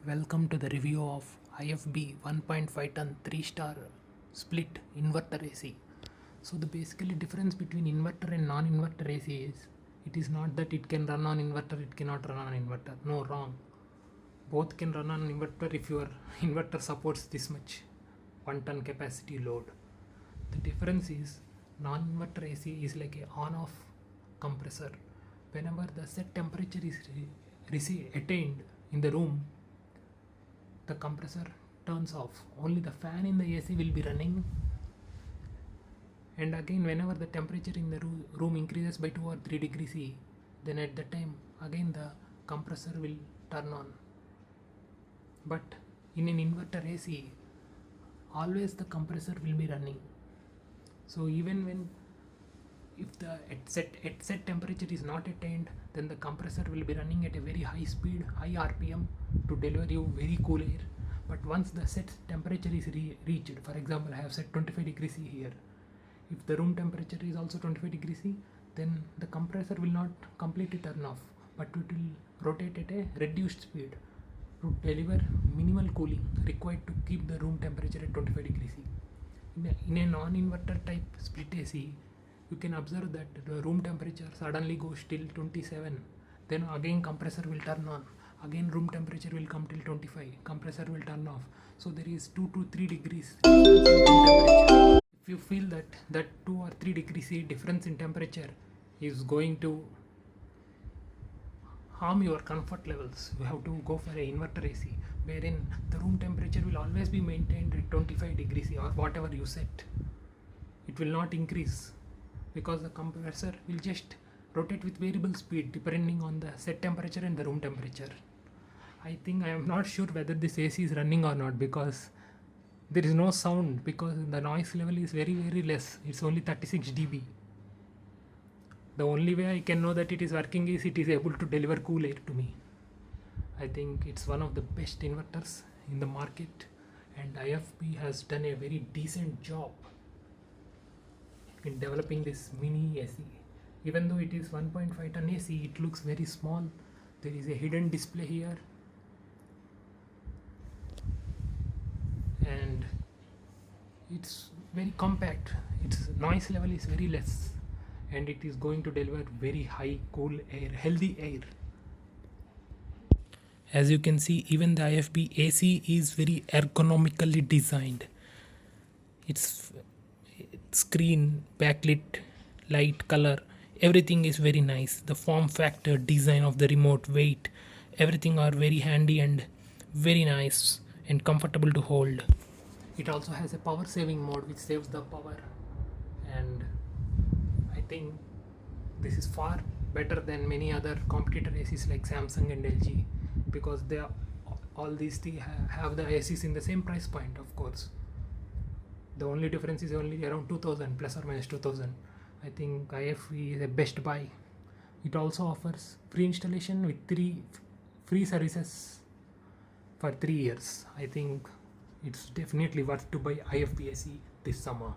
Welcome to the review of IFB 1.5 ton 3-star split inverter AC. So the basically difference between inverter and non-inverter AC is it is not that it can run on inverter, it cannot run on inverter. No, wrong. Both can run on inverter if your inverter supports this much 1 ton capacity load. The difference is non-inverter AC is like a on-off compressor. Whenever the set temperature is attained in the room, the compressor turns off. Only the fan in the AC will be running, and again whenever the temperature in the room increases by 2 or 3 degrees C, then at that time again the compressor will turn on. But in an inverter AC, always the compressor will be running. So even when if the set temperature is not attained, then the compressor will be running at a very high speed, high RPM to deliver you very cool air. But once the set temperature is reached, for example, I have set 25 degrees C here. If the room temperature is also 25 degrees C, then the compressor will not completely turn off, but it will rotate at a reduced speed to deliver minimal cooling required to keep the room temperature at 25 degrees C. In a non-inverter type split AC, you can observe that the room temperature suddenly goes till 27, then again compressor will turn on, again room temperature will come till 25, compressor will turn off. So there is 2 to 3 degrees difference in room temperature. If you feel that 2 or 3 degrees difference in temperature is going to harm your comfort levels, you have to go for an inverter AC, wherein the room temperature will always be maintained at 25 degrees C or whatever you set. It will not increase, because the compressor will just rotate with variable speed depending on the set temperature and the room temperature. I am not sure whether this AC is running or not, because there is no sound, because the noise level is very less. It's only 36 dB. The only way I can know that it is working is it is able to deliver cool air to me. I think it's one of the best inverters in the market, and IFB has done a very decent job in developing this mini AC. Even though it is 1.5 ton AC, it looks very small. There is a hidden display here, and it's very compact. Its noise level is very less, and it is going to deliver very high cool air, healthy air. As you can see, even the IFB AC is very ergonomically designed. Its screen, backlit, light, color, everything is very nice. The form factor, design of the remote, weight, everything are very handy and very nice and comfortable to hold. It also has a power saving mode which saves the power, and I think this is far better than many other competitor ACs like Samsung and LG, because they are, all these three have the ACs in the same price point. Of course, the only difference is only around 2000 plus or minus 2000. I think IFB is a best buy. It also offers free installation with 3 free services for 3 years. I think it's definitely worth to buy IFB AC this summer.